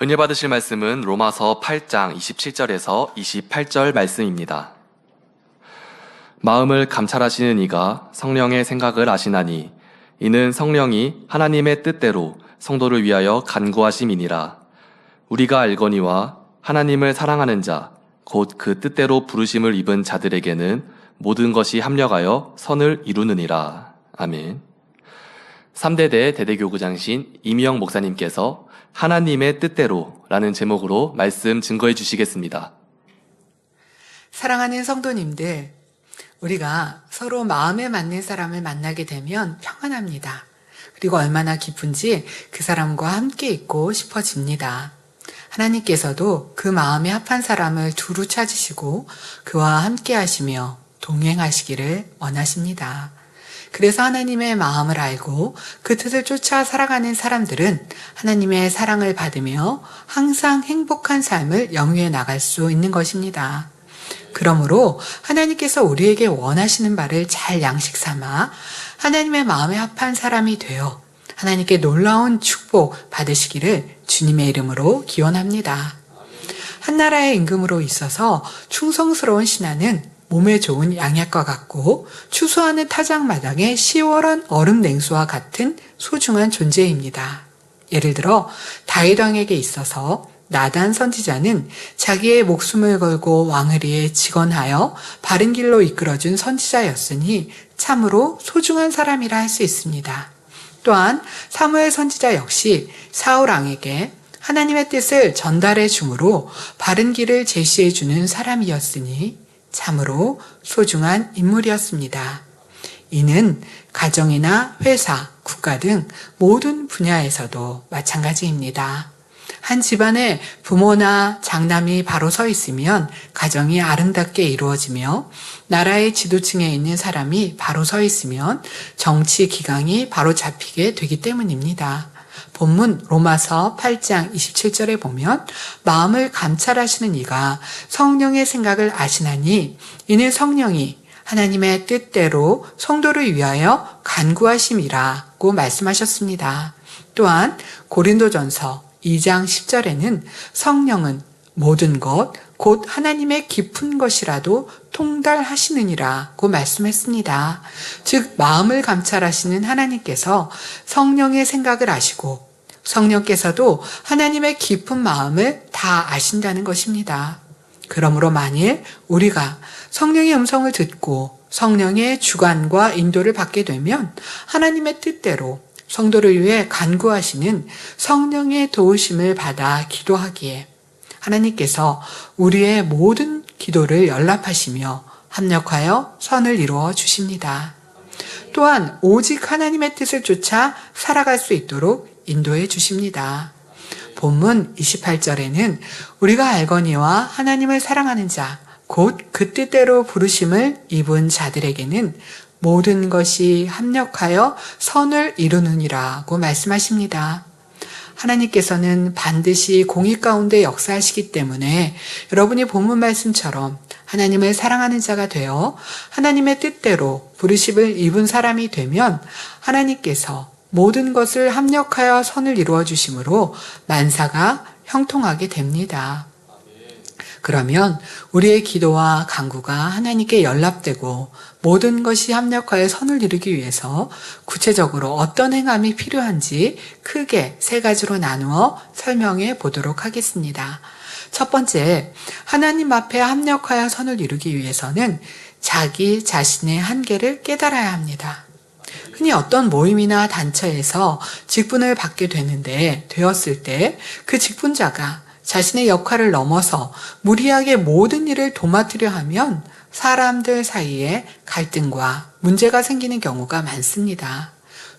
은혜 받으실 말씀은 로마서 8장 27절에서 28절 말씀입니다. 마음을 감찰하시는 이가 성령의 생각을 아시나니 이는 성령이 하나님의 뜻대로 성도를 위하여 간구하심이니라. 우리가 알거니와 하나님을 사랑하는 자 곧 그 뜻대로 부르심을 입은 자들에게는 모든 것이 합력하여 선을 이루느니라. 아멘. 3대대 대대교구장신 이미영 목사님께서 하나님의 뜻대로 라는 제목으로 말씀 증거해 주시겠습니다. 사랑하는 성도님들, 우리가 서로 마음에 맞는 사람을 만나게 되면 평안합니다. 그리고 얼마나 기쁜지 그 사람과 함께 있고 싶어집니다. 하나님께서도 그 마음에 합한 사람을 두루 찾으시고 그와 함께 하시며 동행하시기를 원하십니다. 그래서 하나님의 마음을 알고 그 뜻을 쫓아 살아가는 사람들은 하나님의 사랑을 받으며 항상 행복한 삶을 영위해 나갈 수 있는 것입니다. 그러므로 하나님께서 우리에게 원하시는 바를 잘 양식 삼아 하나님의 마음에 합한 사람이 되어 하나님께 놀라운 축복 받으시기를 주님의 이름으로 기원합니다. 한나라의 임금으로 있어서 충성스러운 신하는 몸에 좋은 양약과 같고 추수하는 타작마당의 시원한 얼음 냉수와 같은 소중한 존재입니다. 예를 들어 다윗 왕에게 있어서 나단 선지자는 자기의 목숨을 걸고 왕을 위해 직언하여 바른 길로 이끌어준 선지자였으니 참으로 소중한 사람이라 할 수 있습니다. 또한 사무엘 선지자 역시 사울 왕에게 하나님의 뜻을 전달해 주므로 바른 길을 제시해 주는 사람이었으니 참으로 소중한 인물이었습니다. 이는 가정이나 회사, 국가 등 모든 분야에서도 마찬가지입니다. 한 집안에 부모나 장남이 바로 서 있으면 가정이 아름답게 이루어지며 나라의 지도층에 있는 사람이 바로 서 있으면 정치 기강이 바로 잡히게 되기 때문입니다. 본문 로마서 8장 27절에 보면 마음을 감찰하시는 이가 성령의 생각을 아시나니 이는 성령이 하나님의 뜻대로 성도를 위하여 간구하심이라고 말씀하셨습니다. 또한 고린도전서 2장 10절에는 성령은 모든 것, 곧 하나님의 깊은 것이라도 통달하시느니라고 말씀했습니다. 즉 마음을 감찰하시는 하나님께서 성령의 생각을 아시고 성령께서도 하나님의 깊은 마음을 다 아신다는 것입니다. 그러므로 만일 우리가 성령의 음성을 듣고 성령의 주관과 인도를 받게 되면 하나님의 뜻대로 성도를 위해 간구하시는 성령의 도우심을 받아 기도하기에 하나님께서 우리의 모든 기도를 연락하시며 합력하여 선을 이루어 주십니다. 또한 오직 하나님의 뜻을 쫓아 살아갈 수 있도록 인도해 주십니다. 본문 28절에는 우리가 알거니와 하나님을 사랑하는 자, 곧 그 뜻대로 부르심을 입은 자들에게는 모든 것이 합력하여 선을 이루느니라고 말씀하십니다. 하나님께서는 반드시 공의 가운데 역사하시기 때문에 여러분이 본문 말씀처럼 하나님을 사랑하는 자가 되어 하나님의 뜻대로 부르심을 입은 사람이 되면 하나님께서 모든 것을 합력하여 선을 이루어 주심으로 만사가 형통하게 됩니다. 그러면 우리의 기도와 간구가 하나님께 연락되고 모든 것이 합력하여 선을 이루기 위해서 구체적으로 어떤 행함이 필요한지 크게 세 가지로 나누어 설명해 보도록 하겠습니다. 첫 번째, 하나님 앞에 합력하여 선을 이루기 위해서는 자기 자신의 한계를 깨달아야 합니다. 흔히 어떤 모임이나 단체에서 직분을 받게 되었을 때 그 직분자가 자신의 역할을 넘어서 무리하게 모든 일을 도맡으려 하면 사람들 사이에 갈등과 문제가 생기는 경우가 많습니다.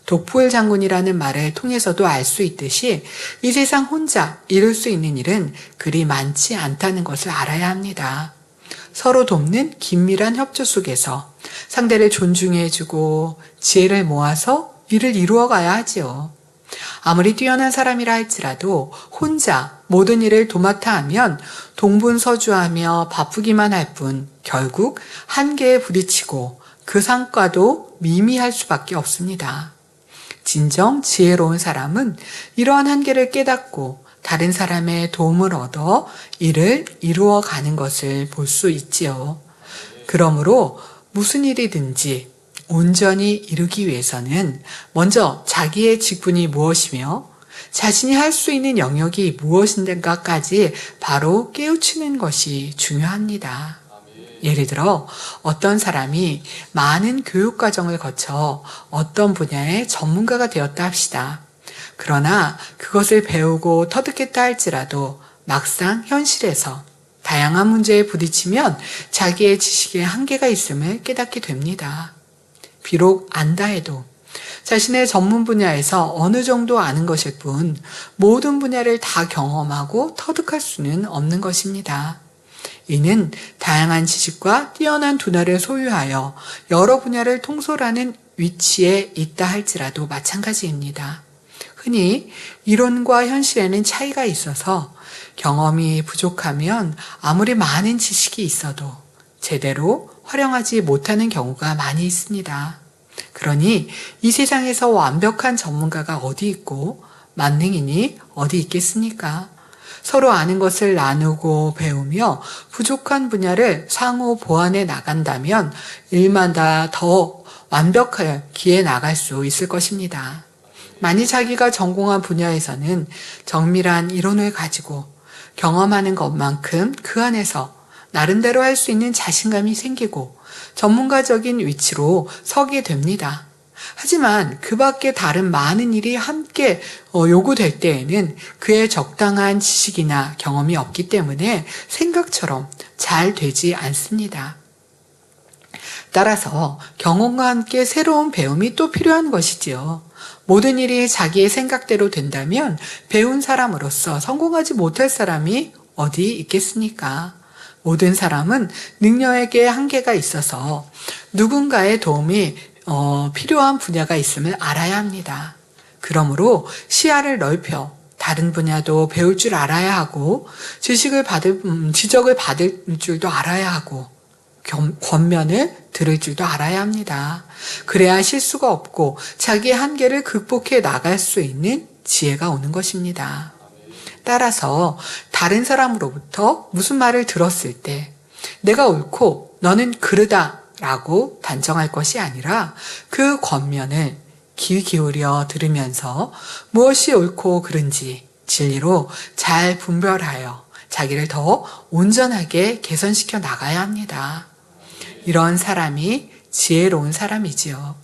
독포일 장군이라는 말을 통해서도 알 수 있듯이 이 세상 혼자 이룰 수 있는 일은 그리 많지 않다는 것을 알아야 합니다. 서로 돕는 긴밀한 협조 속에서 상대를 존중해주고 지혜를 모아서 일을 이루어가야 하지요. 아무리 뛰어난 사람이라 할지라도 혼자 모든 일을 도맡아 하면 동분서주하며 바쁘기만 할 뿐 결국 한계에 부딪히고 그 성과도 미미할 수밖에 없습니다. 진정 지혜로운 사람은 이러한 한계를 깨닫고 다른 사람의 도움을 얻어 일을 이루어가는 것을 볼 수 있지요. 그러므로 무슨 일이든지 온전히 이루기 위해서는 먼저 자기의 직분이 무엇이며 자신이 할 수 있는 영역이 무엇인가까지 바로 깨우치는 것이 중요합니다. 예를 들어 어떤 사람이 많은 교육과정을 거쳐 어떤 분야의 전문가가 되었다 합시다. 그러나 그것을 배우고 터득했다 할지라도 막상 현실에서 다양한 문제에 부딪히면 자기의 지식에 한계가 있음을 깨닫게 됩니다. 비록 안다 해도 자신의 전문 분야에서 어느 정도 아는 것일 뿐 모든 분야를 다 경험하고 터득할 수는 없는 것입니다. 이는 다양한 지식과 뛰어난 두뇌를 소유하여 여러 분야를 통솔하는 위치에 있다 할지라도 마찬가지입니다. 흔히 이론과 현실에는 차이가 있어서 경험이 부족하면 아무리 많은 지식이 있어도 제대로 활용하지 못하는 경우가 많이 있습니다. 그러니 이 세상에서 완벽한 전문가가 어디 있고 만능인이 어디 있겠습니까? 서로 아는 것을 나누고 배우며 부족한 분야를 상호 보완해 나간다면 일마다 더 완벽하게 나갈 수 있을 것입니다. 만일 자기가 전공한 분야에서는 정밀한 이론을 가지고 경험하는 것만큼 그 안에서 나름대로 할 수 있는 자신감이 생기고 전문가적인 위치로 서게 됩니다. 하지만 그 밖에 다른 많은 일이 함께 요구될 때에는 그의 적당한 지식이나 경험이 없기 때문에 생각처럼 잘 되지 않습니다. 따라서 경험과 함께 새로운 배움이 또 필요한 것이지요. 모든 일이 자기의 생각대로 된다면 배운 사람으로서 성공하지 못할 사람이 어디 있겠습니까? 모든 사람은 능력에게 한계가 있어서 누군가의 도움이 필요한 분야가 있음을 알아야 합니다. 그러므로 시야를 넓혀 다른 분야도 배울 줄 알아야 하고 지적을 받을 줄도 알아야 하고 권면을 들을 줄도 알아야 합니다. 그래야 실수가 없고 자기의 한계를 극복해 나갈 수 있는 지혜가 오는 것입니다. 따라서 다른 사람으로부터 무슨 말을 들었을 때 내가 옳고 너는 그르다 라고 단정할 것이 아니라 그 권면을 귀 기울여 들으면서 무엇이 옳고 그른지 진리로 잘 분별하여 자기를 더 온전하게 개선시켜 나가야 합니다. 이런 사람이 지혜로운 사람이지요.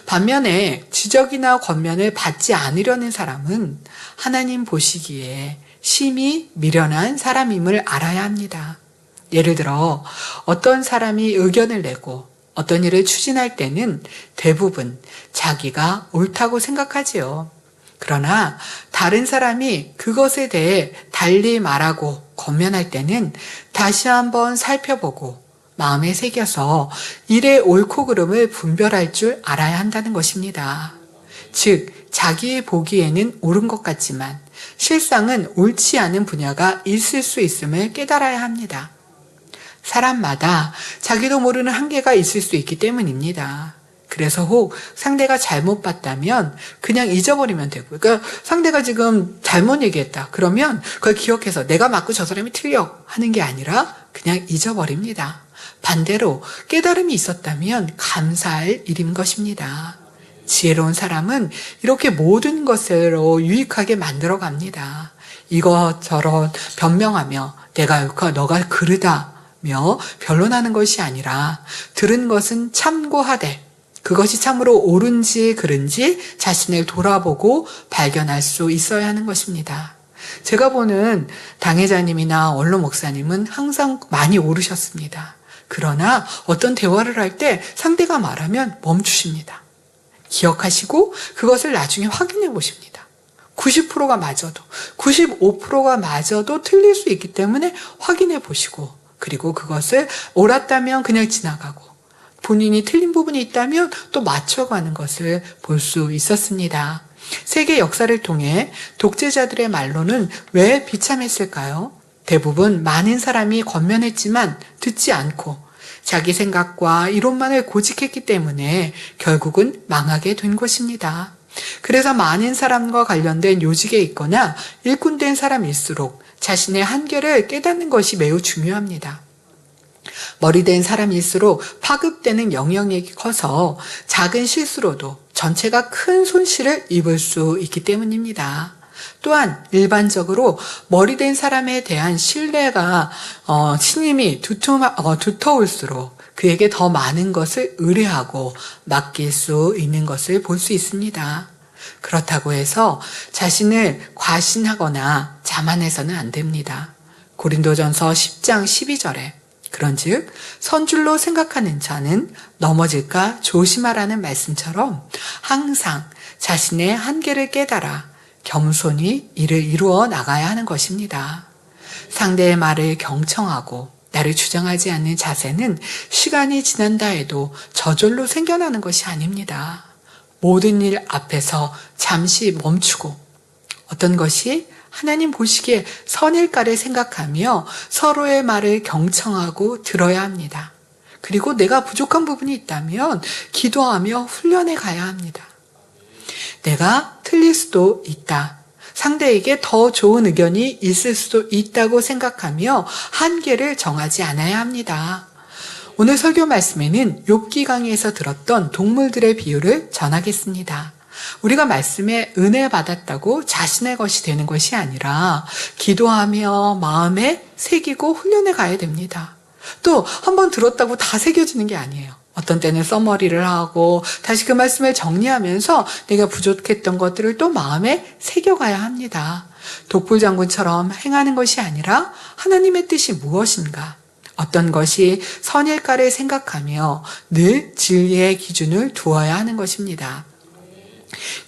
반면에 지적이나 권면을 받지 않으려는 사람은 하나님 보시기에 심히 미련한 사람임을 알아야 합니다. 예를 들어 어떤 사람이 의견을 내고 어떤 일을 추진할 때는 대부분 자기가 옳다고 생각하지요. 그러나 다른 사람이 그것에 대해 달리 말하고 권면할 때는 다시 한번 살펴보고 마음에 새겨서 일의 옳고 그름을 분별할 줄 알아야 한다는 것입니다. 즉 자기 보기에는 옳은 것 같지만 실상은 옳지 않은 분야가 있을 수 있음을 깨달아야 합니다. 사람마다 자기도 모르는 한계가 있을 수 있기 때문입니다. 그래서 혹 상대가 잘못 봤다면 그냥 잊어버리면 되고, 그러니까 상대가 지금 잘못 얘기했다. 그러면 그걸 기억해서 내가 맞고 저 사람이 틀려 하는 게 아니라 그냥 잊어버립니다. 반대로 깨달음이 있었다면 감사할 일인 것입니다. 지혜로운 사람은 이렇게 모든 것으로 유익하게 만들어 갑니다. 이것저것 변명하며 내가 옳고 너가 그르다며 변론하는 것이 아니라 들은 것은 참고하되 그것이 참으로 옳은지 그른지 자신을 돌아보고 발견할 수 있어야 하는 것입니다. 제가 보는 당회자님이나 원로 목사님은 항상 많이 옳으셨습니다. 그러나 어떤 대화를 할 때 상대가 말하면 멈추십니다. 기억하시고 그것을 나중에 확인해 보십니다. 90%가 맞아도 95%가 맞아도 틀릴 수 있기 때문에 확인해 보시고 그리고 그것을 옳았다면 그냥 지나가고 본인이 틀린 부분이 있다면 또 맞춰가는 것을 볼 수 있었습니다. 세계 역사를 통해 독재자들의 말로는 왜 비참했을까요? 대부분 많은 사람이 권면했지만 듣지 않고 자기 생각과 이론만을 고집했기 때문에 결국은 망하게 된 것입니다. 그래서 많은 사람과 관련된 요직에 있거나 일꾼된 사람일수록 자신의 한계를 깨닫는 것이 매우 중요합니다. 머리된 사람일수록 파급되는 영향력이 커서 작은 실수로도 전체가 큰 손실을 입을 수 있기 때문입니다. 또한 일반적으로 머리된 사람에 대한 신뢰가 신임이 두터울수록 그에게 더 많은 것을 의뢰하고 맡길 수 있는 것을 볼 수 있습니다. 그렇다고 해서 자신을 과신하거나 자만해서는 안 됩니다. 고린도전서 10장 12절에 그런즉 선줄로 생각하는 자는 넘어질까 조심하라는 말씀처럼 항상 자신의 한계를 깨달아 겸손히 이를 이루어 나가야 하는 것입니다. 상대의 말을 경청하고 나를 주장하지 않는 자세는 시간이 지난다 해도 저절로 생겨나는 것이 아닙니다. 모든 일 앞에서 잠시 멈추고 어떤 것이 하나님 보시기에 선일까를 생각하며 서로의 말을 경청하고 들어야 합니다. 그리고 내가 부족한 부분이 있다면 기도하며 훈련해 가야 합니다. 내가 틀릴 수도 있다. 상대에게 더 좋은 의견이 있을 수도 있다고 생각하며 한계를 정하지 않아야 합니다. 오늘 설교 말씀에는 욥기 강의에서 들었던 동물들의 비유를 전하겠습니다. 우리가 말씀에 은혜 받았다고 자신의 것이 되는 것이 아니라 기도하며 마음에 새기고 훈련해 가야 됩니다. 또 한번 들었다고 다 새겨지는 게 아니에요. 어떤 때는 써머리를 하고 다시 그 말씀을 정리하면서 내가 부족했던 것들을 또 마음에 새겨가야 합니다. 독불장군처럼 행하는 것이 아니라 하나님의 뜻이 무엇인가, 어떤 것이 선일까를 생각하며 늘 진리의 기준을 두어야 하는 것입니다.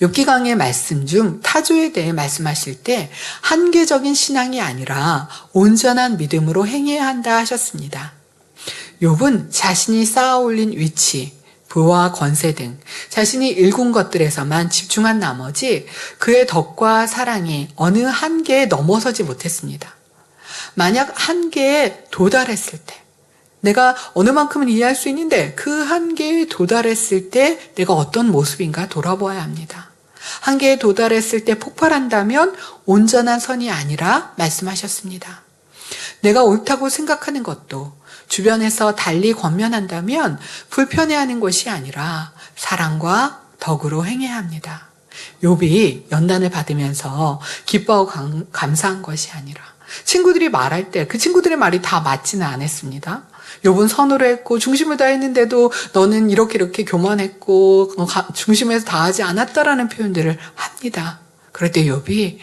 욥기 강의 말씀 중 타조에 대해 말씀하실 때 한계적인 신앙이 아니라 온전한 믿음으로 행해야 한다 하셨습니다. 욥은 자신이 쌓아올린 위치, 부와 권세 등 자신이 일군 것들에서만 집중한 나머지 그의 덕과 사랑이 어느 한계에 넘어서지 못했습니다. 만약 한계에 도달했을 때, 내가 어느 만큼은 이해할 수 있는데 그 한계에 도달했을 때 내가 어떤 모습인가 돌아보아야 합니다. 한계에 도달했을 때 폭발한다면 온전한 선이 아니라 말씀하셨습니다. 내가 옳다고 생각하는 것도 주변에서 달리 권면한다면 불편해하는 것이 아니라 사랑과 덕으로 행해야 합니다. 욥이 연단을 받으면서 기뻐하고 감사한 것이 아니라 친구들이 말할 때 그 친구들의 말이 다 맞지는 않았습니다. 욥은 선으로 했고 중심을 다했는데도 너는 이렇게 교만했고 중심에서 다하지 않았다라는 표현들을 합니다. 그럴 때 욥이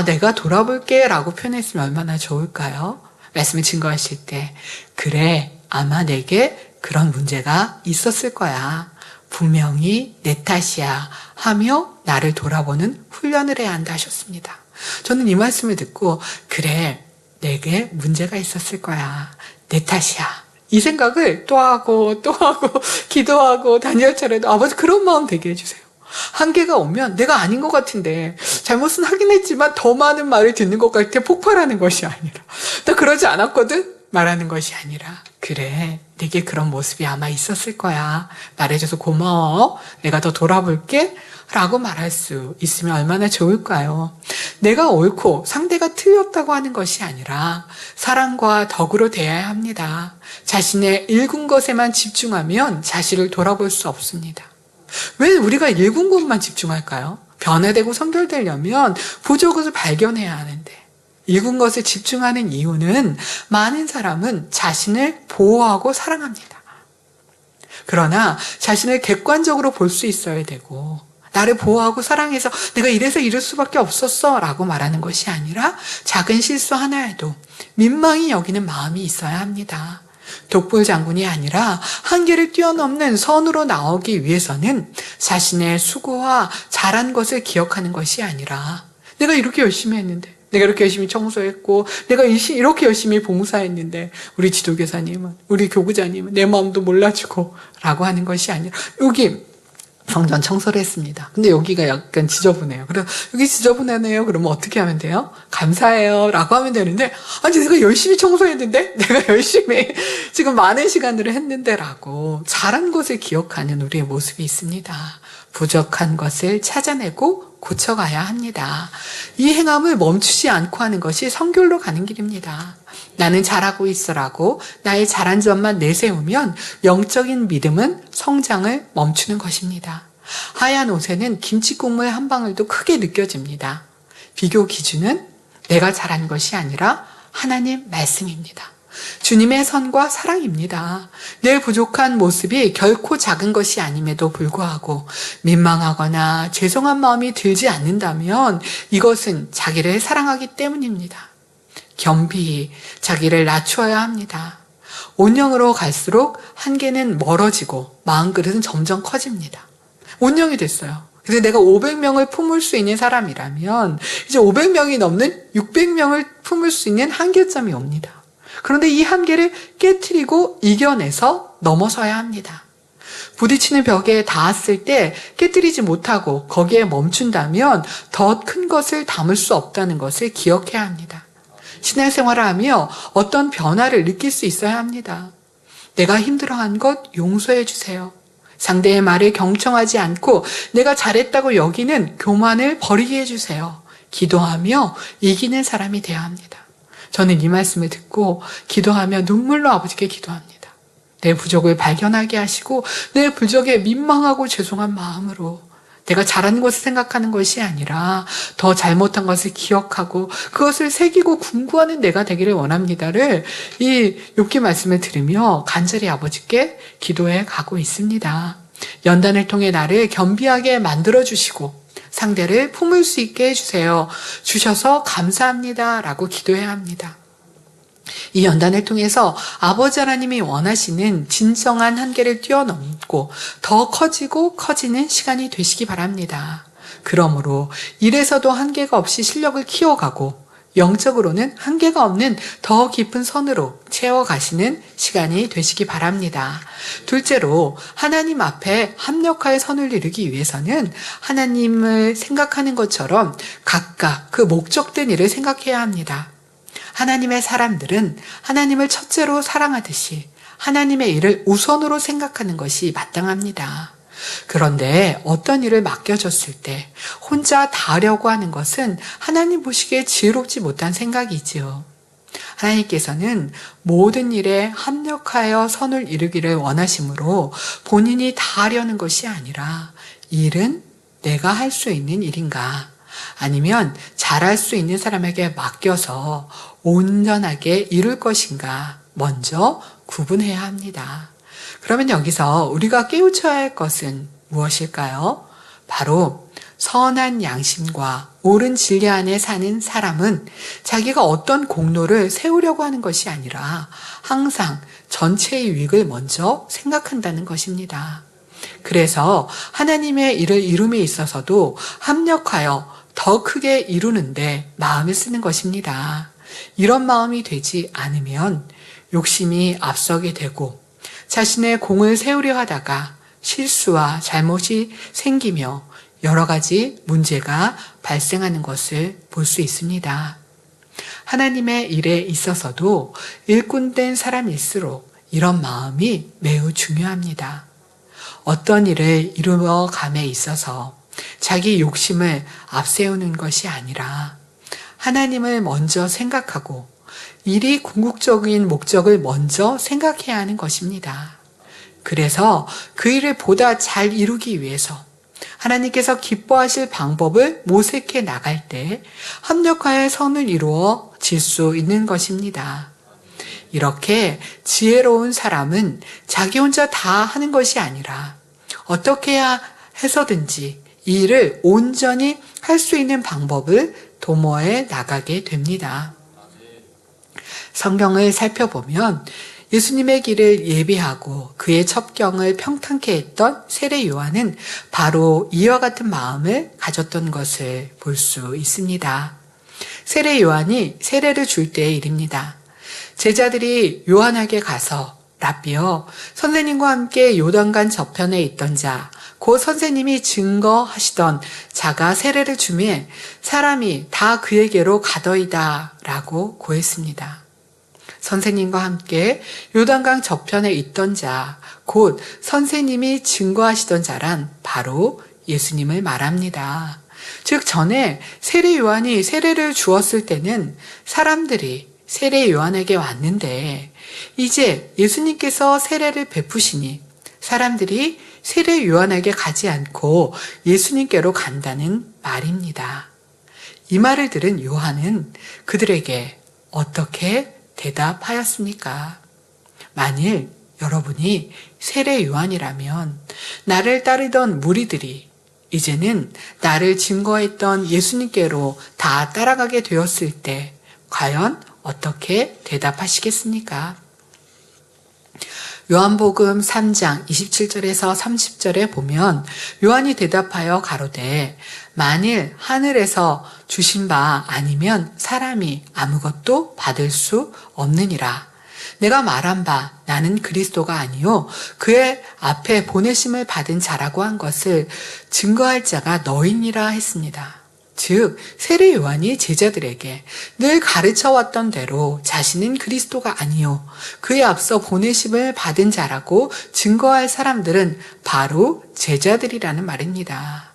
내가 돌아볼게 라고 표현했으면 얼마나 좋을까요? 말씀을 증거하실 때 그래, 아마 내게 그런 문제가 있었을 거야. 분명히 내 탓이야 하며 나를 돌아보는 훈련을 해야 한다 하셨습니다. 저는 이 말씀을 듣고 그래, 내게 문제가 있었을 거야. 내 탓이야. 이 생각을 또 하고 기도하고 다니엘 차례도 아버지 그런 마음 되게 해주세요. 한계가 오면 내가 아닌 것 같은데 잘못은 하긴 했지만 더 많은 말을 듣는 것 같아 폭발하는 것이 아니라 나 그러지 않았거든? 말하는 것이 아니라 그래, 내게 그런 모습이 아마 있었을 거야. 말해줘서 고마워. 내가 더 돌아볼게. 라고 말할 수 있으면 얼마나 좋을까요? 내가 옳고 상대가 틀렸다고 하는 것이 아니라 사랑과 덕으로 대해야 합니다. 자신의 읽은 것에만 집중하면 자신을 돌아볼 수 없습니다. 왜 우리가 읽은 것만 집중할까요? 변화되고 선별되려면 부족을 발견해야 하는데 읽은 것에 집중하는 이유는 많은 사람은 자신을 보호하고 사랑합니다. 그러나 자신을 객관적으로 볼 수 있어야 되고 나를 보호하고 사랑해서 내가 이래서 이럴 수밖에 없었어 라고 말하는 것이 아니라 작은 실수 하나에도 민망히 여기는 마음이 있어야 합니다. 독불장군이 아니라 한계를 뛰어넘는 선으로 나오기 위해서는 자신의 수고와 잘한 것을 기억하는 것이 아니라 내가 이렇게 열심히 했는데, 내가 이렇게 열심히 청소했고, 내가 이렇게 열심히 봉사했는데 우리 지도교사님은, 우리 교구자님은 내 마음도 몰라주고 라고 하는 것이 아니라 여기 성전 청소를 했습니다. 근데 여기가 약간 지저분해요. 그래서 여기 지저분하네요. 그러면 어떻게 하면 돼요? 감사해요. 라고 하면 되는데, 아니, 내가 열심히 청소했는데? 내가 열심히 지금 많은 시간을 했는데? 라고 잘한 것을 기억하는 우리의 모습이 있습니다. 부족한 것을 찾아내고 고쳐가야 합니다. 이 행함을 멈추지 않고 하는 것이 성결로 가는 길입니다. 나는 잘하고 있어라고 나의 잘한 점만 내세우면 영적인 믿음은 성장을 멈추는 것입니다. 하얀 옷에는 김치 국물 한 방울도 크게 느껴집니다. 비교 기준은 내가 잘한 것이 아니라 하나님 말씀입니다. 주님의 선과 사랑입니다. 내 부족한 모습이 결코 작은 것이 아님에도 불구하고 민망하거나 죄송한 마음이 들지 않는다면 이것은 자기를 사랑하기 때문입니다. 겸비히 자기를 낮추어야 합니다. 온영으로 갈수록 한계는 멀어지고 마음그릇은 점점 커집니다. 온영이 됐어요. 그래서 내가 500명을 품을 수 있는 사람이라면 이제 500명이 넘는 600명을 품을 수 있는 한계점이 옵니다. 그런데 이 한계를 깨트리고 이겨내서 넘어서야 합니다. 부딪히는 벽에 닿았을 때 깨트리지 못하고 거기에 멈춘다면 더 큰 것을 담을 수 없다는 것을 기억해야 합니다. 신앙생활을 하며 어떤 변화를 느낄 수 있어야 합니다. 내가 힘들어한 것 용서해 주세요. 상대의 말에 경청하지 않고 내가 잘했다고 여기는 교만을 버리게 해주세요. 기도하며 이기는 사람이 되어야 합니다. 저는 이 말씀을 듣고 기도하며 눈물로 아버지께 기도합니다. 내 부족을 발견하게 하시고 내 부족에 민망하고 죄송한 마음으로 내가 잘하는 것을 생각하는 것이 아니라 더 잘못한 것을 기억하고 그것을 새기고 궁구하는 내가 되기를 원합니다를 이 욥기 말씀을 들으며 간절히 아버지께 기도해 가고 있습니다. 연단을 통해 나를 겸비하게 만들어주시고 상대를 품을 수 있게 해주세요. 주셔서 감사합니다 라고 기도해야 합니다. 이 연단을 통해서 아버지 하나님이 원하시는 진정한 한계를 뛰어넘고 더 커지고 커지는 시간이 되시기 바랍니다. 그러므로 일에서도 한계가 없이 실력을 키워가고 영적으로는 한계가 없는 더 깊은 선으로 채워가시는 시간이 되시기 바랍니다. 둘째로 하나님 앞에 합력하여 선을 이루기 위해서는 하나님을 생각하는 것처럼 각각 그 목적된 일을 생각해야 합니다. 하나님의 사람들은 하나님을 첫째로 사랑하듯이 하나님의 일을 우선으로 생각하는 것이 마땅합니다. 그런데 어떤 일을 맡겨졌을 때 혼자 다 하려고 하는 것은 하나님 보시기에 지혜롭지 못한 생각이지요. 하나님께서는 모든 일에 합력하여 선을 이루기를 원하시므로 본인이 다 하려는 것이 아니라 일은 내가 할 수 있는 일인가 아니면 잘할 수 있는 사람에게 맡겨서 온전하게 이룰 것인가 먼저 구분해야 합니다. 그러면 여기서 우리가 깨우쳐야 할 것은 무엇일까요? 바로 선한 양심과 옳은 진리 안에 사는 사람은 자기가 어떤 공로를 세우려고 하는 것이 아니라 항상 전체의 유익을 먼저 생각한다는 것입니다. 그래서 하나님의 일을 이룸에 있어서도 합력하여 더 크게 이루는데 마음을 쓰는 것입니다. 이런 마음이 되지 않으면 욕심이 앞서게 되고 자신의 공을 세우려 하다가 실수와 잘못이 생기며 여러 가지 문제가 발생하는 것을 볼 수 있습니다. 하나님의 일에 있어서도 일꾼된 사람일수록 이런 마음이 매우 중요합니다. 어떤 일을 이루어 감에 있어서 자기 욕심을 앞세우는 것이 아니라 하나님을 먼저 생각하고 일이 궁극적인 목적을 먼저 생각해야 하는 것입니다. 그래서 그 일을 보다 잘 이루기 위해서 하나님께서 기뻐하실 방법을 모색해 나갈 때 합력하여 선을 이루어질 수 있는 것입니다. 이렇게 지혜로운 사람은 자기 혼자 다 하는 것이 아니라 어떻게 해서든지 이 일을 온전히 할 수 있는 방법을 도모해 나가게 됩니다. 성경을 살펴보면 예수님의 길을 예비하고 그의 첩경을 평탄케 했던 세례 요한은 바로 이와 같은 마음을 가졌던 것을 볼 수 있습니다. 세례 요한이 세례를 줄 때의 일입니다. 제자들이 요한에게 가서 랍비여, 선생님과 함께 요단강 저편에 있던 자, 곧 선생님이 증거하시던 자가 세례를 주매 사람이 다 그에게로 가더이다 라고 고했습니다. 선생님과 함께 요단강 저편에 있던 자, 곧 선생님이 증거하시던 자란 바로 예수님을 말합니다. 즉 전에 세례 요한이 세례를 주었을 때는 사람들이 세례 요한에게 왔는데 이제 예수님께서 세례를 베푸시니 사람들이 세례 요한에게 가지 않고 예수님께로 간다는 말입니다. 이 말을 들은 요한은 그들에게 어떻게 대답하였습니까? 만일 여러분이 세례 요한이라면 나를 따르던 무리들이 이제는 나를 증거했던 예수님께로 다 따라가게 되었을 때 과연 어떻게 대답하시겠습니까? 요한복음 3장 27절에서 30절에 보면 요한이 대답하여 가로되 만일 하늘에서 주신 바 아니면 사람이 아무것도 받을 수 없느니라. 내가 말한 바 나는 그리스도가 아니요 그의 앞에 보내심을 받은 자라고 한 것을 증거할 자가 너희니라 했습니다. 즉 세례 요한이 제자들에게 늘 가르쳐왔던 대로 자신은 그리스도가 아니요 그에 앞서 보내심을 받은 자라고 증거할 사람들은 바로 제자들이라는 말입니다.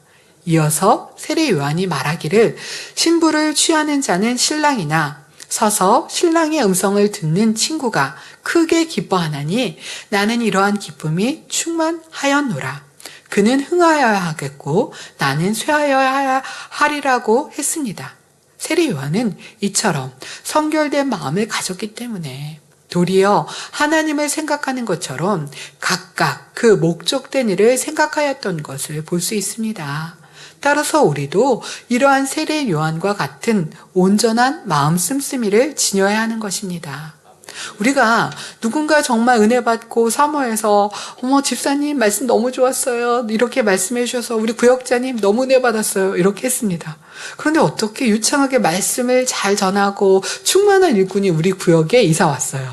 이어서 세례 요한이 말하기를 신부를 취하는 자는 신랑이나 서서 신랑의 음성을 듣는 친구가 크게 기뻐하나니 나는 이러한 기쁨이 충만하였노라. 그는 흥하여야 하겠고 나는 쇠하여야 하리라고 했습니다. 세례 요한은 이처럼 성결된 마음을 가졌기 때문에 도리어 하나님을 생각하는 것처럼 각각 그 목적된 일을 생각하였던 것을 볼 수 있습니다. 따라서 우리도 이러한 세례 요한과 같은 온전한 마음 씀씀이를 지녀야 하는 것입니다. 우리가 누군가 정말 은혜 받고 사모해서 집사님 말씀 너무 좋았어요. 이렇게 말씀해 주셔서 우리 구역자님 너무 은혜 받았어요. 이렇게 했습니다. 그런데 어떻게 유창하게 말씀을 잘 전하고 충만한 일꾼이 우리 구역에 이사 왔어요.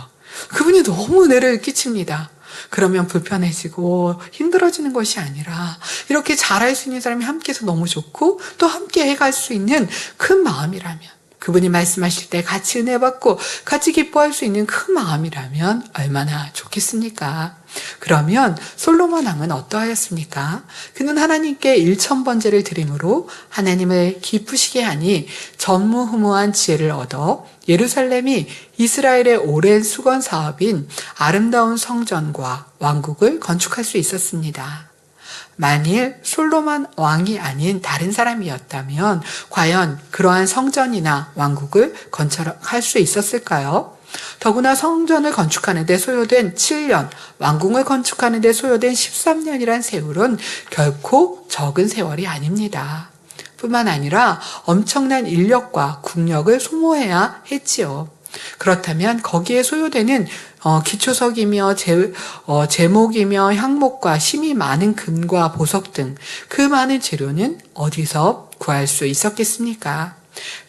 그분이 너무 은혜를 끼칩니다. 그러면 불편해지고 힘들어지는 것이 아니라 이렇게 잘할 수 있는 사람이 함께해서 너무 좋고 또 함께 해갈 수 있는 큰 마음이라면 그분이 말씀하실 때 같이 은혜 받고 같이 기뻐할 수 있는 큰 마음이라면 얼마나 좋겠습니까? 그러면 솔로몬 왕은 어떠하였습니까? 그는 하나님께 1000번제를 드림으로 하나님을 기쁘시게 하니 전무후무한 지혜를 얻어 예루살렘이 이스라엘의 오랜 수건 사업인 아름다운 성전과 왕국을 건축할 수 있었습니다. 만일 솔로몬 왕이 아닌 다른 사람이었다면 과연 그러한 성전이나 왕국을 건축할 수 있었을까요? 더구나 성전을 건축하는 데 소요된 7년, 왕궁을 건축하는 데 소요된 13년이란 세월은 결코 적은 세월이 아닙니다. 뿐만 아니라 엄청난 인력과 국력을 소모해야 했지요. 그렇다면 거기에 소요되는 기초석이며 제목이며 향목과 힘이 많은 금과 보석 등 그 많은 재료는 어디서 구할 수 있었겠습니까?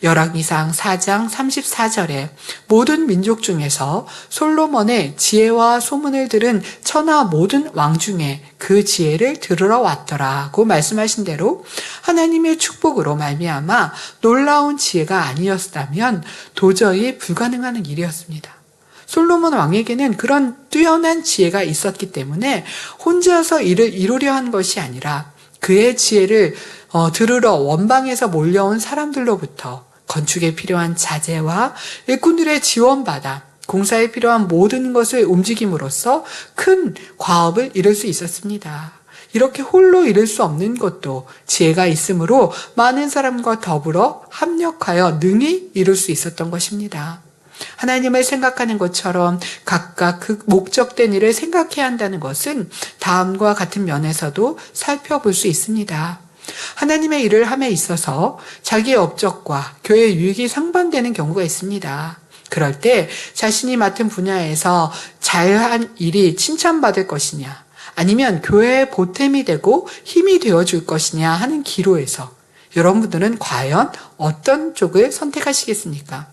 열왕기상 4장 34절에 모든 민족 중에서 솔로몬의 지혜와 소문을 들은 천하 모든 왕 중에 그 지혜를 들으러 왔더라고 말씀하신 대로 하나님의 축복으로 말미암아 놀라운 지혜가 아니었다면 도저히 불가능한 일이었습니다. 솔로몬 왕에게는 그런 뛰어난 지혜가 있었기 때문에 혼자서 일을 이루려 한 것이 아니라 그의 지혜를 들으러 원방에서 몰려온 사람들로부터 건축에 필요한 자재와 일꾼들의 지원받아 공사에 필요한 모든 것을 움직임으로써 큰 과업을 이룰 수 있었습니다. 이렇게 홀로 이룰 수 없는 것도 지혜가 있으므로 많은 사람과 더불어 합력하여 능히 이룰 수 있었던 것입니다. 하나님을 생각하는 것처럼 각각 그 목적된 일을 생각해야 한다는 것은 다음과 같은 면에서도 살펴볼 수 있습니다. 하나님의 일을 함에 있어서 자기의 업적과 교회의 유익이 상반되는 경우가 있습니다. 그럴 때 자신이 맡은 분야에서 잘한 일이 칭찬받을 것이냐 아니면 교회의 보탬이 되고 힘이 되어줄 것이냐 하는 기로에서 여러분들은 과연 어떤 쪽을 선택하시겠습니까?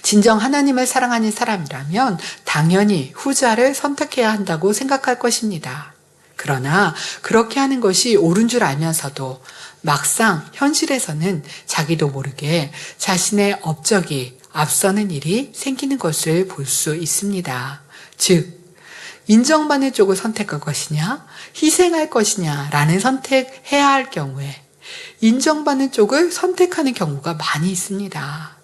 진정 하나님을 사랑하는 사람이라면 당연히 후자를 선택해야 한다고 생각할 것입니다. 그러나 그렇게 하는 것이 옳은 줄 알면서도 막상 현실에서는 자기도 모르게 자신의 업적이 앞서는 일이 생기는 것을 볼 수 있습니다. 즉 인정받는 쪽을 선택할 것이냐, 희생할 것이냐 라는 선택해야 할 경우에 인정받는 쪽을 선택하는 경우가 많이 있습니다.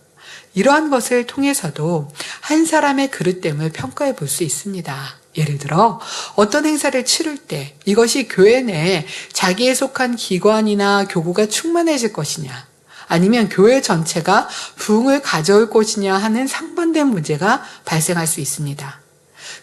이러한 것을 통해서도 한 사람의 그릇됨을 평가해 볼 수 있습니다. 예를 들어 어떤 행사를 치를 때 이것이 교회 내에 자기에 속한 기관이나 교구가 충만해질 것이냐, 아니면 교회 전체가 부흥을 가져올 것이냐 하는 상반된 문제가 발생할 수 있습니다.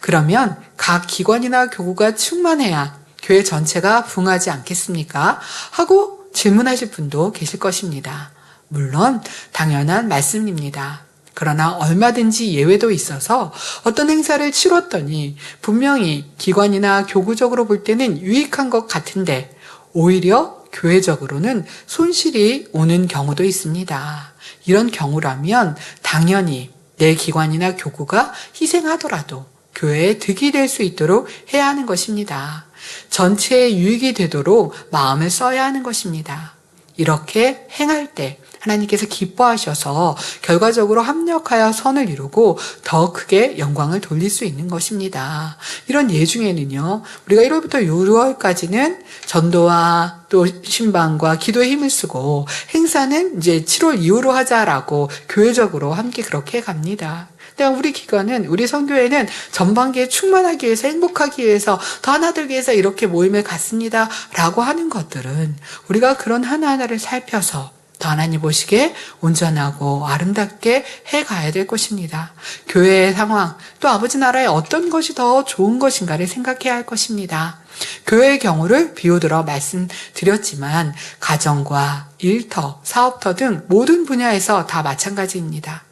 그러면 각 기관이나 교구가 충만해야 교회 전체가 부흥하지 않겠습니까? 하고 질문하실 분도 계실 것입니다. 물론 당연한 말씀입니다. 그러나 얼마든지 예외도 있어서 어떤 행사를 치렀더니 분명히 기관이나 교구적으로 볼 때는 유익한 것 같은데 오히려 교회적으로는 손실이 오는 경우도 있습니다. 이런 경우라면 당연히 내 기관이나 교구가 희생하더라도 교회에 득이 될 수 있도록 해야 하는 것입니다. 전체의 유익이 되도록 마음을 써야 하는 것입니다. 이렇게 행할 때 하나님께서 기뻐하셔서 결과적으로 합력하여 선을 이루고 더 크게 영광을 돌릴 수 있는 것입니다. 이런 예 중에는요, 우리가 1월부터 6월까지는 전도와 또 신방과 기도에 힘을 쓰고 행사는 이제 7월 이후로 하자라고 교회적으로 함께 그렇게 갑니다. 우리 기관은, 우리 선교회는 전반기에 충만하기 위해서, 행복하기 위해서, 더 하나들기 위해서 이렇게 모임을 갖습니다 라고 하는 것들은 우리가 그런 하나하나를 살펴서 더 하나님 보시기에 온전하고 아름답게 해가야 될 것입니다. 교회의 상황, 또 아버지 나라에 어떤 것이 더 좋은 것인가를 생각해야 할 것입니다. 교회의 경우를 비유들어 말씀드렸지만 가정과 일터, 사업터 등 모든 분야에서 다 마찬가지입니다.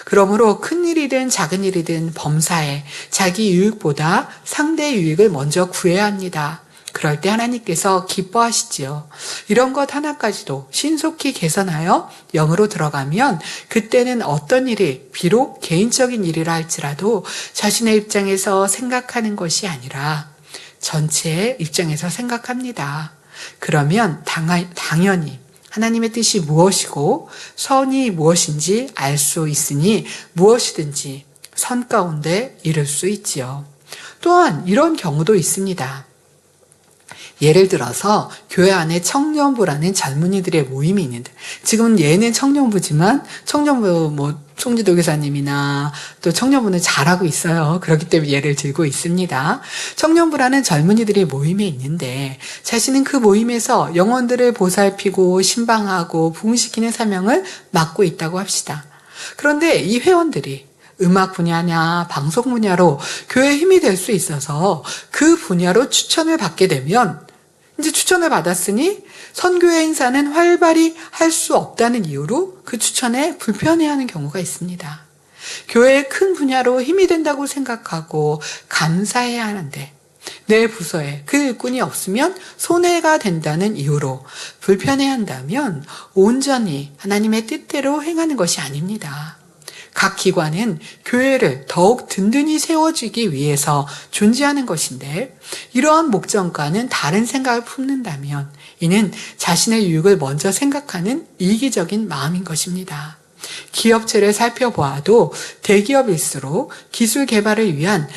그러므로 큰 일이든 작은 일이든 범사에 자기 유익보다 상대의 유익을 먼저 구해야 합니다. 그럴 때 하나님께서 기뻐하시지요. 이런 것 하나까지도 신속히 개선하여 영으로 들어가면 그때는 어떤 일이 비록 개인적인 일이라 할지라도 자신의 입장에서 생각하는 것이 아니라 전체의 입장에서 생각합니다. 그러면 당연히 하나님의 뜻이 무엇이고 선이 무엇인지 알 수 있으니 무엇이든지 선 가운데 이룰 수 있지요. 또한 이런 경우도 있습니다. 예를 들어서 교회 안에 청년부라는 젊은이들의 모임이 있는데, 지금 얘는 청년부지만 청년부 송지도 교사님이나 또 청년부는 잘하고 있어요. 그렇기 때문에 예를 들고 있습니다. 청년부라는 젊은이들의 모임이 있는데 자신은 그 모임에서 영혼들을 보살피고 신방하고 부흥시키는 사명을 맡고 있다고 합시다. 그런데 이 회원들이 음악 분야냐 방송 분야로 교회에 힘이 될 수 있어서 그 분야로 추천을 받게 되면, 이제 추천을 받았으니 선교회 행사는 활발히 할 수 없다는 이유로 그 추천에 불편해하는 경우가 있습니다. 교회의 큰 분야로 힘이 된다고 생각하고 감사해야 하는데 내 부서에 그 일꾼이 없으면 손해가 된다는 이유로 불편해한다면 온전히 하나님의 뜻대로 행하는 것이 아닙니다. 각 기관은 교회를 더욱 든든히 세워주기 위해서 존재하는 것인데, 이러한 목적과는 다른 생각을 품는다면 이는 자신의 유익을 먼저 생각하는 이기적인 마음인 것입니다. 기업체를 살펴보아도 대기업일수록 기술 개발을 위한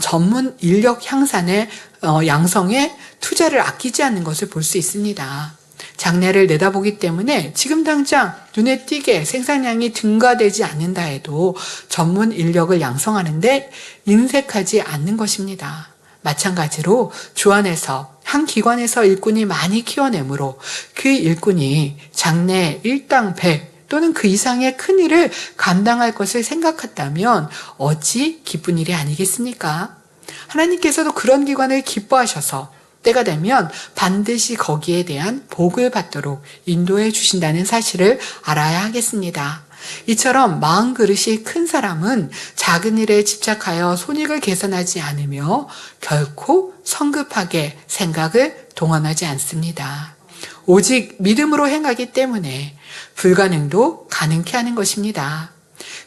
전문 인력 향상에 양성에 투자를 아끼지 않는 것을 볼 수 있습니다. 장래를 내다보기 때문에 지금 당장 눈에 띄게 생산량이 증가되지 않는다 해도 전문 인력을 양성하는데 인색하지 않는 것입니다. 마찬가지로 주 안에서 한 기관에서 일꾼이 많이 키워내므로 그 일꾼이 장래 일당 100 또는 그 이상의 큰 일을 감당할 것을 생각했다면 어찌 기쁜 일이 아니겠습니까? 하나님께서도 그런 기관을 기뻐하셔서 때가 되면 반드시 거기에 대한 복을 받도록 인도해 주신다는 사실을 알아야 하겠습니다. 이처럼 마음 그릇이 큰 사람은 작은 일에 집착하여 손익을 계산하지 않으며 결코 성급하게 생각을 동원하지 않습니다. 오직 믿음으로 행하기 때문에 불가능도 가능케 하는 것입니다.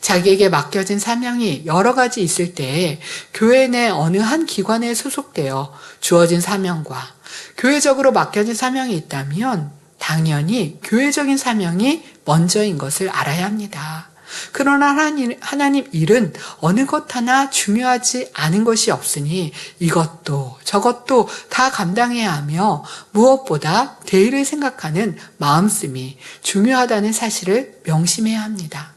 자기에게 맡겨진 사명이 여러 가지 있을 때 교회 내 어느 한 기관에 소속되어 주어진 사명과 교회적으로 맡겨진 사명이 있다면 당연히 교회적인 사명이 먼저인 것을 알아야 합니다. 그러나 하나님 일은 어느 것 하나 중요하지 않은 것이 없으니 이것도 저것도 다 감당해야 하며 무엇보다 대의를 생각하는 마음씀이 중요하다는 사실을 명심해야 합니다.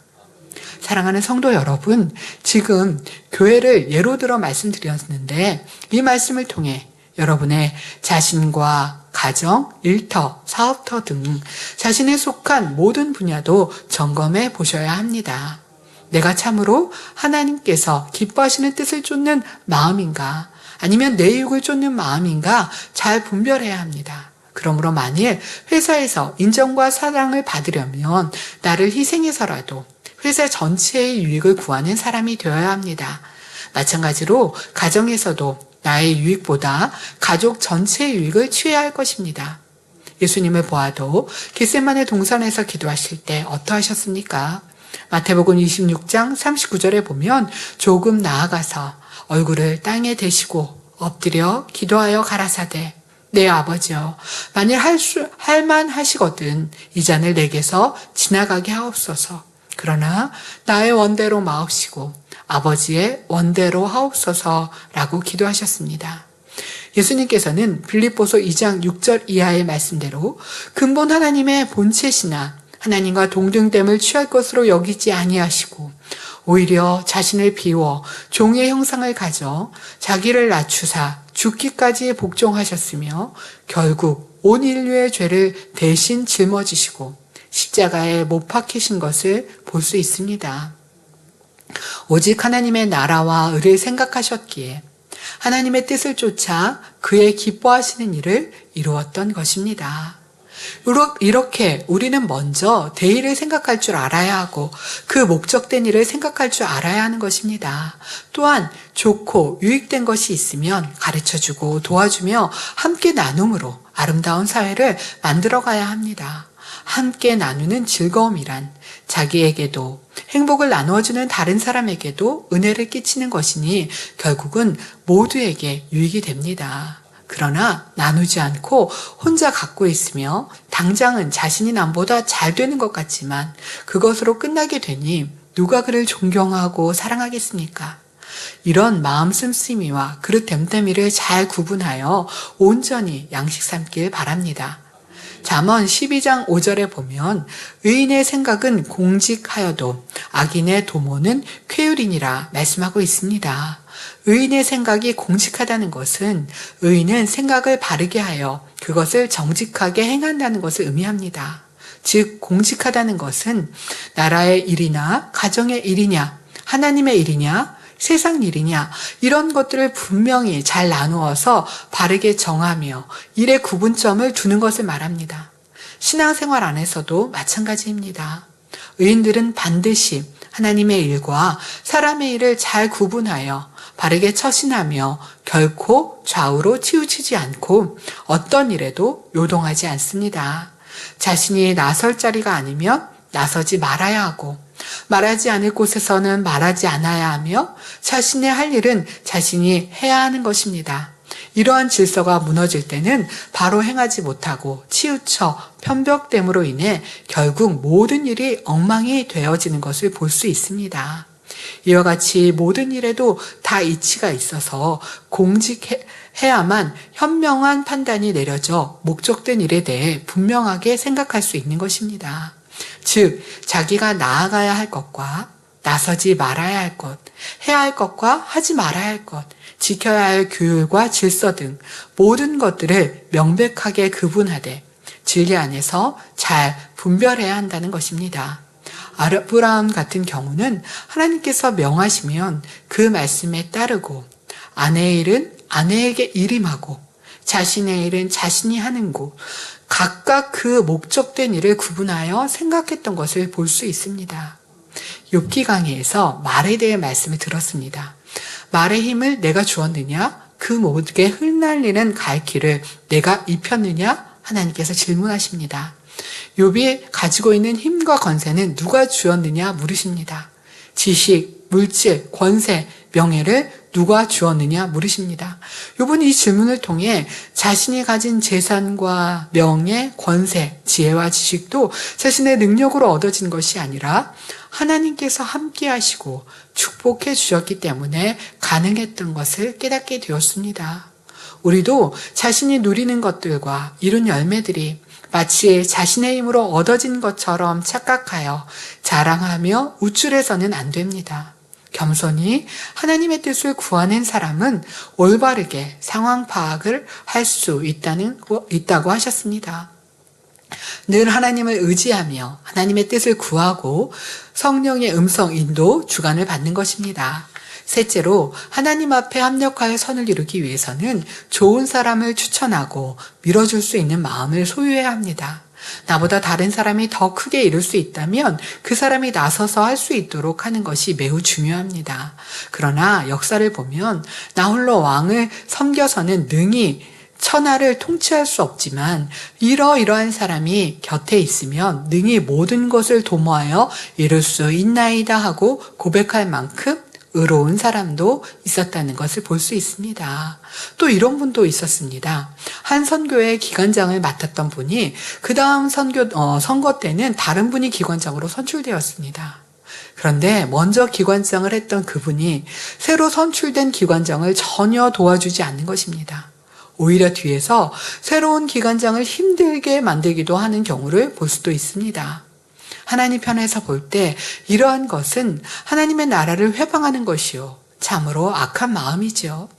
사랑하는 성도 여러분, 지금 교회를 예로 들어 말씀드렸는데 이 말씀을 통해 여러분의 자신과 가정, 일터, 사업터 등 자신에 속한 모든 분야도 점검해 보셔야 합니다. 내가 참으로 하나님께서 기뻐하시는 뜻을 쫓는 마음인가, 아니면 내 유익을 쫓는 마음인가 잘 분별해야 합니다. 그러므로 만일 회사에서 인정과 사랑을 받으려면 나를 희생해서라도 회사 전체의 유익을 구하는 사람이 되어야 합니다. 마찬가지로 가정에서도 나의 유익보다 가족 전체의 유익을 취해야 할 것입니다. 예수님을 보아도 겟세마네 동산에서 기도하실 때 어떠하셨습니까? 마태복음 26장 39절에 보면 조금 나아가서 얼굴을 땅에 대시고 엎드려 기도하여 가라사대 내 아버지여, 만일 할 만하시거든 이 잔을 내게서 지나가게 하옵소서. 그러나 나의 원대로 마옵시고 아버지의 원대로 하옵소서라고 기도하셨습니다. 예수님께서는 빌립보서 2장 6절 이하의 말씀대로 근본 하나님의 본체시나 하나님과 동등됨을 취할 것으로 여기지 아니하시고 오히려 자신을 비워 종의 형상을 가져 자기를 낮추사 죽기까지 복종하셨으며 결국 온 인류의 죄를 대신 짊어지시고 십자가에 못 박히신 것을 볼 수 있습니다. 오직 하나님의 나라와 의를 생각하셨기에 하나님의 뜻을 쫓아 그의 기뻐하시는 일을 이루었던 것입니다. 이렇게 우리는 먼저 대의를 생각할 줄 알아야 하고 그 목적된 일을 생각할 줄 알아야 하는 것입니다. 또한 좋고 유익된 것이 있으면 가르쳐주고 도와주며 함께 나눔으로 아름다운 사회를 만들어가야 합니다. 함께 나누는 즐거움이란 자기에게도 행복을 나누어주는 다른 사람에게도 은혜를 끼치는 것이니 결국은 모두에게 유익이 됩니다. 그러나 나누지 않고 혼자 갖고 있으며 당장은 자신이 남보다 잘 되는 것 같지만 그것으로 끝나게 되니 누가 그를 존경하고 사랑하겠습니까? 이런 마음 씀씀이와 그릇 됨됨이를 잘 구분하여 온전히 양식 삼길 바랍니다. 잠언 12장 5절에 보면 의인의 생각은 공직하여도 악인의 도모는 쾌율이니라 말씀하고 있습니다. 의인의 생각이 공직하다는 것은 의인은 생각을 바르게 하여 그것을 정직하게 행한다는 것을 의미합니다. 즉 공직하다는 것은 나라의 일이나 가정의 일이냐 하나님의 일이냐 세상 일이냐 이런 것들을 분명히 잘 나누어서 바르게 정하며 일의 구분점을 두는 것을 말합니다. 신앙생활 안에서도 마찬가지입니다. 의인들은 반드시 하나님의 일과 사람의 일을 잘 구분하여 바르게 처신하며 결코 좌우로 치우치지 않고 어떤 일에도 요동하지 않습니다. 자신이 나설 자리가 아니면 나서지 말아야 하고 말하지 않을 곳에서는 말하지 않아야 하며 자신이 할 일은 자신이 해야 하는 것입니다. 이러한 질서가 무너질 때는 바로 행하지 못하고 치우쳐 편벽됨으로 인해 결국 모든 일이 엉망이 되어지는 것을 볼 수 있습니다. 이와 같이 모든 일에도 다 이치가 있어서 공직해야만 현명한 판단이 내려져 목적된 일에 대해 분명하게 생각할 수 있는 것입니다. 즉 자기가 나아가야 할 것과 나서지 말아야 할 것, 해야 할 것과 하지 말아야 할 것, 지켜야 할 규율과 질서 등 모든 것들을 명백하게 구분하되 진리 안에서 잘 분별해야 한다는 것입니다. 아브라함 같은 경우는 하나님께서 명하시면 그 말씀에 따르고 아내의 일은 아내에게 일임하고 자신의 일은 자신이 하는 곳 각각 그 목적된 일을 구분하여 생각했던 것을 볼 수 있습니다. 욥기 강의에서 말에 대해 말씀을 들었습니다. 말의 힘을 내가 주었느냐? 그 목에 흩날리는 갈퀴를 내가 입혔느냐? 하나님께서 질문하십니다. 욥이 가지고 있는 힘과 권세는 누가 주었느냐 물으십니다. 지식, 물질, 권세, 명예를 누가 주었느냐 물으십니다. 욥은 이 질문을 통해 자신이 가진 재산과 명예, 권세, 지혜와 지식도 자신의 능력으로 얻어진 것이 아니라 하나님께서 함께 하시고 축복해 주셨기 때문에 가능했던 것을 깨닫게 되었습니다. 우리도 자신이 누리는 것들과 이룬 열매들이 마치 자신의 힘으로 얻어진 것처럼 착각하여 자랑하며 우쭐해서는 안 됩니다. 겸손히 하나님의 뜻을 구하는 사람은 올바르게 상황 파악을 할 수 있다고 하셨습니다. 늘 하나님을 의지하며 하나님의 뜻을 구하고 성령의 음성 인도 주관을 받는 것입니다. 셋째로 하나님 앞에 합력하여 선을 이루기 위해서는 좋은 사람을 추천하고 밀어줄 수 있는 마음을 소유해야 합니다. 나보다 다른 사람이 더 크게 이룰 수 있다면 그 사람이 나서서 할 수 있도록 하는 것이 매우 중요합니다. 그러나 역사를 보면 나 홀로 왕을 섬겨서는 능히 천하를 통치할 수 없지만 이러이러한 사람이 곁에 있으면 능히 모든 것을 도모하여 이룰 수 있나이다 하고 고백할 만큼 의로운 사람도 있었다는 것을 볼 수 있습니다. 또 이런 분도 있었습니다. 한 선교의 기관장을 맡았던 분이 그 다음 선거 때는 다른 분이 기관장으로 선출되었습니다. 그런데 먼저 기관장을 했던 그분이 새로 선출된 기관장을 전혀 도와주지 않는 것입니다. 오히려 뒤에서 새로운 기관장을 힘들게 만들기도 하는 경우를 볼 수도 있습니다. 하나님 편에서 볼 때 이러한 것은 하나님의 나라를 회방하는 것이요 참으로 악한 마음이죠.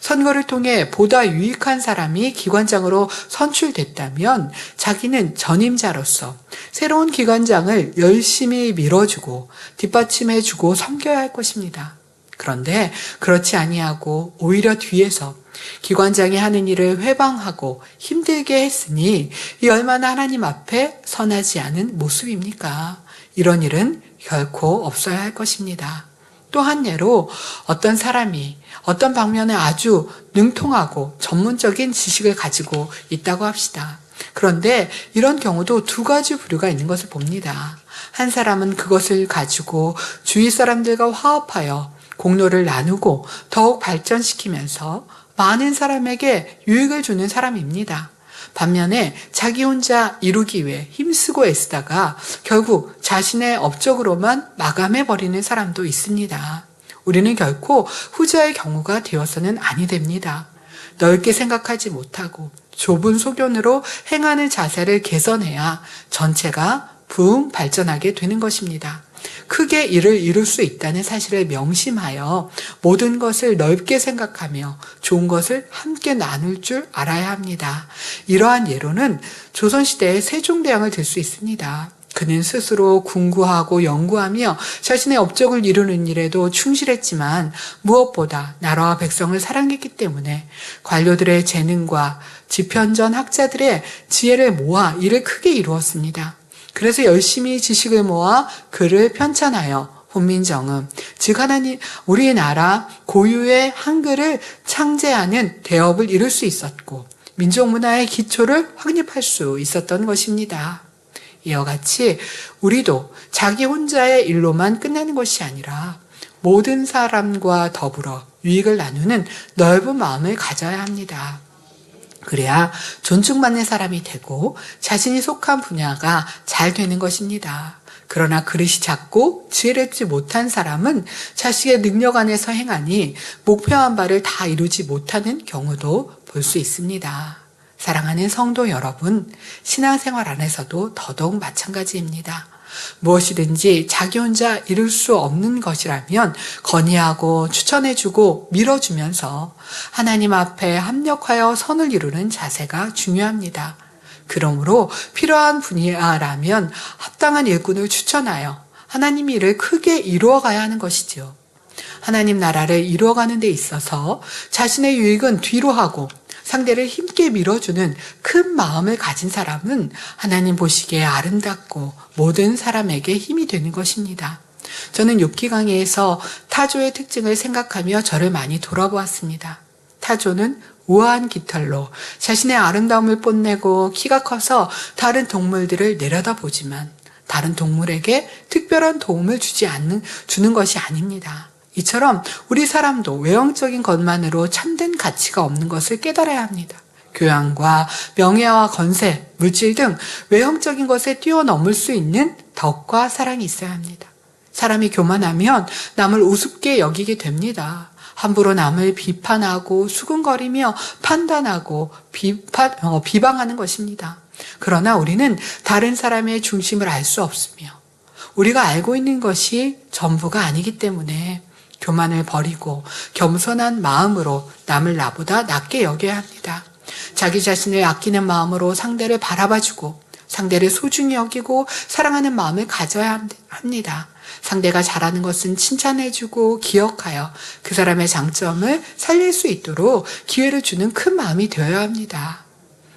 선거를 통해 보다 유익한 사람이 기관장으로 선출됐다면 자기는 전임자로서 새로운 기관장을 열심히 밀어주고 뒷받침해주고 섬겨야 할 것입니다. 그런데 그렇지 아니하고 오히려 뒤에서 기관장이 하는 일을 회방하고 힘들게 했으니 이 얼마나 하나님 앞에 선하지 않은 모습입니까? 이런 일은 결코 없어야 할 것입니다. 또 한 예로 어떤 사람이 어떤 방면에 아주 능통하고 전문적인 지식을 가지고 있다고 합시다. 그런데 이런 경우도 두 가지 부류가 있는 것을 봅니다. 한 사람은 그것을 가지고 주위 사람들과 화합하여 공로를 나누고 더욱 발전시키면서 많은 사람에게 유익을 주는 사람입니다. 반면에 자기 혼자 이루기 위해 힘쓰고 애쓰다가 결국 자신의 업적으로만 마감해버리는 사람도 있습니다. 우리는 결코 후자의 경우가 되어서는 아니 됩니다. 넓게 생각하지 못하고 좁은 소견으로 행하는 자세를 개선해야 전체가 부흥 발전하게 되는 것입니다. 크게 일을 이룰 수 있다는 사실을 명심하여 모든 것을 넓게 생각하며 좋은 것을 함께 나눌 줄 알아야 합니다. 이러한 예로는 조선시대의 세종대왕을 들 수 있습니다. 그는 스스로 궁구하고 연구하며 자신의 업적을 이루는 일에도 충실했지만 무엇보다 나라와 백성을 사랑했기 때문에 관료들의 재능과 지편전 학자들의 지혜를 모아 일을 크게 이루었습니다. 그래서 열심히 지식을 모아 글을 편찬하여 혼민정음, 즉 하나님 우리나라 고유의 한글을 창제하는 대업을 이룰 수 있었고 민족 문화의 기초를 확립할 수 있었던 것입니다. 이와 같이 우리도 자기 혼자의 일로만 끝나는 것이 아니라 모든 사람과 더불어 유익을 나누는 넓은 마음을 가져야 합니다. 그래야 존중받는 사람이 되고 자신이 속한 분야가 잘 되는 것입니다. 그러나 그릇이 작고 지혜롭지 못한 사람은 자식의 능력 안에서 행하니 목표한 바를 다 이루지 못하는 경우도 볼 수 있습니다. 사랑하는 성도 여러분, 신앙생활 안에서도 더더욱 마찬가지입니다. 무엇이든지 자기 혼자 이룰 수 없는 것이라면 건의하고 추천해주고 밀어주면서 하나님 앞에 합력하여 선을 이루는 자세가 중요합니다. 그러므로 필요한 분야라면 합당한 일꾼을 추천하여 하나님 일을 크게 이루어가야 하는 것이지요. 하나님 나라를 이루어가는 데 있어서 자신의 유익은 뒤로 하고 상대를 힘께 밀어주는 큰 마음을 가진 사람은 하나님 보시기에 아름답고 모든 사람에게 힘이 되는 것입니다. 저는 욥기 강의에서 타조의 특징을 생각하며 저를 많이 돌아보았습니다. 타조는 우아한 깃털로 자신의 아름다움을 뽐내고 키가 커서 다른 동물들을 내려다보지만 다른 동물에게 특별한 도움을 주는 것이 아닙니다. 이처럼 우리 사람도 외형적인 것만으로 참된 가치가 없는 것을 깨달아야 합니다. 교양과 명예와 건세, 물질 등 외형적인 것에 뛰어넘을 수 있는 덕과 사랑이 있어야 합니다. 사람이 교만하면 남을 우습게 여기게 됩니다. 함부로 남을 비판하고 수근거리며 판단하고 비방하는 것입니다. 그러나 우리는 다른 사람의 중심을 알 수 없으며 우리가 알고 있는 것이 전부가 아니기 때문에 교만을 버리고 겸손한 마음으로 남을 나보다 낮게 여겨야 합니다. 자기 자신을 아끼는 마음으로 상대를 바라봐주고 상대를 소중히 여기고 사랑하는 마음을 가져야 합니다. 상대가 잘하는 것은 칭찬해주고 기억하여 그 사람의 장점을 살릴 수 있도록 기회를 주는 큰 마음이 되어야 합니다.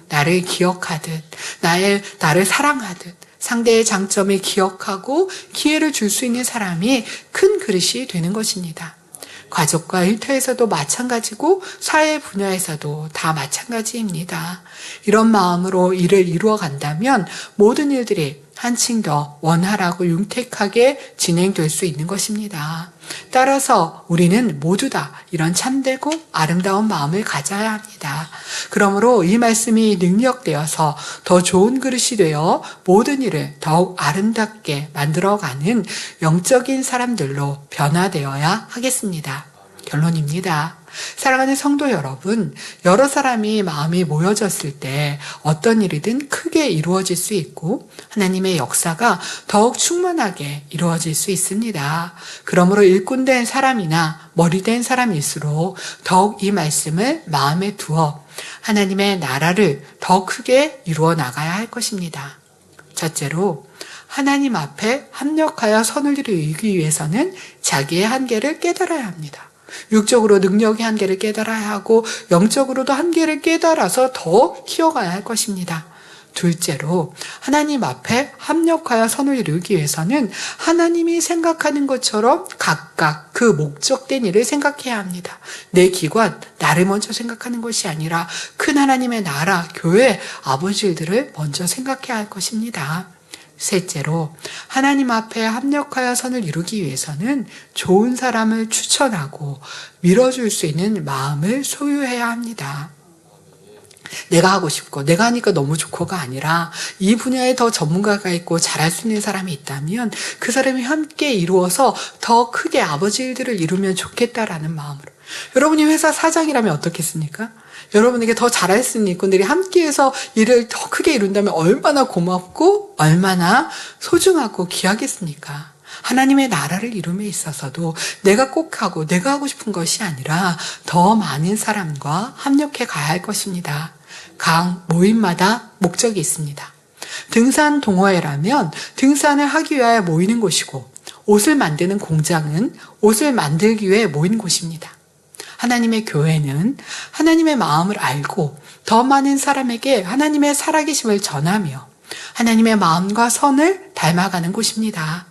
나를 기억하듯 나를 사랑하듯 상대의 장점을 기억하고 기회를 줄 수 있는 사람이 큰 그릇이 되는 것입니다. 가족과 일터에서도 마찬가지고 사회 분야에서도 다 마찬가지입니다. 이런 마음으로 일을 이루어 간다면 모든 일들이 한층 더 원활하고 윤택하게 진행될 수 있는 것입니다. 따라서 우리는 모두 다 이런 참되고 아름다운 마음을 가져야 합니다. 그러므로 이 말씀이 능력되어서 더 좋은 그릇이 되어 모든 일을 더욱 아름답게 만들어가는 영적인 사람들로 변화되어야 하겠습니다. 결론입니다. 사랑하는 성도 여러분, 여러 사람이 마음이 모여졌을 때 어떤 일이든 크게 이루어질 수 있고 하나님의 역사가 더욱 충만하게 이루어질 수 있습니다. 그러므로 일꾼된 사람이나 머리된 사람일수록 더욱 이 말씀을 마음에 두어 하나님의 나라를 더 크게 이루어 나가야 할 것입니다. 첫째로, 하나님 앞에 합력하여 선을 이루기 위해서는 자기의 한계를 깨달아야 합니다. 육적으로 능력의 한계를 깨달아야 하고 영적으로도 한계를 깨달아서 더 키워가야 할 것입니다. 둘째로, 하나님 앞에 합력하여 선을 이루기 위해서는 하나님이 생각하는 것처럼 각각 그 목적된 일을 생각해야 합니다. 내 기관, 나를 먼저 생각하는 것이 아니라 큰 하나님의 나라, 교회, 아버지 일들을 먼저 생각해야 할 것입니다. 셋째로, 하나님 앞에 합력하여 선을 이루기 위해서는 좋은 사람을 추천하고 밀어줄 수 있는 마음을 소유해야 합니다. 내가 하고 싶고 내가 하니까 너무 좋고가 아니라 이 분야에 더 전문가가 있고 잘할 수 있는 사람이 있다면 그 사람이 함께 이루어서 더 크게 아버지 일들을 이루면 좋겠다라는 마음으로. 여러분이 회사 사장이라면 어떻겠습니까? 여러분에게 더 잘할 수 있는 일꾼들이 함께해서 일을 더 크게 이룬다면 얼마나 고맙고 얼마나 소중하고 귀하겠습니까? 하나님의 나라를 이룸에 있어서도 내가 꼭 하고 내가 하고 싶은 것이 아니라 더 많은 사람과 합력해 가야 할 것입니다. 각 모임마다 목적이 있습니다. 등산 동호회라면 등산을 하기 위하여 모이는 곳이고 옷을 만드는 공장은 옷을 만들기 위해 모이는 곳입니다. 하나님의 교회는 하나님의 마음을 알고 더 많은 사람에게 하나님의 살아계심을 전하며 하나님의 마음과 선을 닮아가는 곳입니다.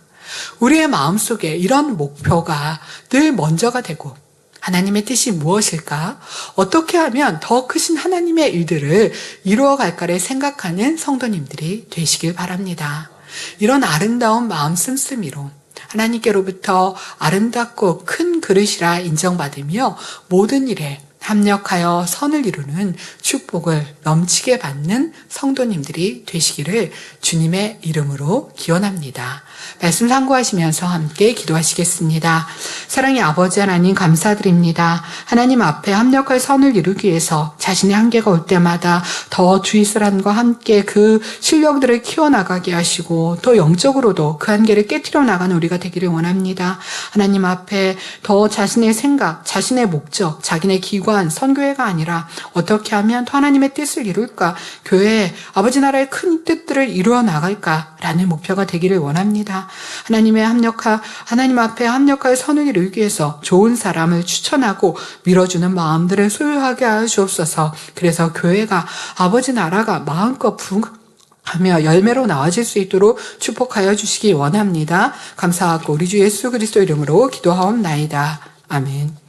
우리의 마음속에 이런 목표가 늘 먼저가 되고 하나님의 뜻이 무엇일까? 어떻게 하면 더 크신 하나님의 일들을 이루어갈까를 생각하는 성도님들이 되시길 바랍니다. 이런 아름다운 마음 씀씀이로 하나님께로부터 아름답고 큰 그릇이라 인정받으며 모든 일에 합력하여 선을 이루는 축복을 넘치게 받는 성도님들이 되시기를 주님의 이름으로 기원합니다. 말씀 참고하시면서 함께 기도하시겠습니다. 사랑의 아버지 하나님 감사드립니다. 하나님 앞에 합력할 선을 이루기 위해서 자신의 한계가 올 때마다 더 주위 사람과 함께 그 실력들을 키워나가게 하시고 또 영적으로도 그 한계를 깨트려 나가는 우리가 되기를 원합니다. 하나님 앞에 더 자신의 생각, 자신의 목적, 자기네 기관, 선교회가 아니라 어떻게 하면 또 하나님의 뜻을 이룰까, 교회, 아버지 나라의 큰 뜻들을 이루어 나갈까라는 목표가 되기를 원합니다. 하나님 앞에 합력할 선을 이루기 위해서 좋은 사람을 추천하고 밀어주는 마음들을 소유하게 하여 주옵소서. 그래서 교회가 아버지 나라가 마음껏 부흥하며 열매로 나아질 수 있도록 축복하여 주시기 원합니다. 감사하고 우리 주 예수 그리스도 이름으로 기도하옵나이다. 아멘.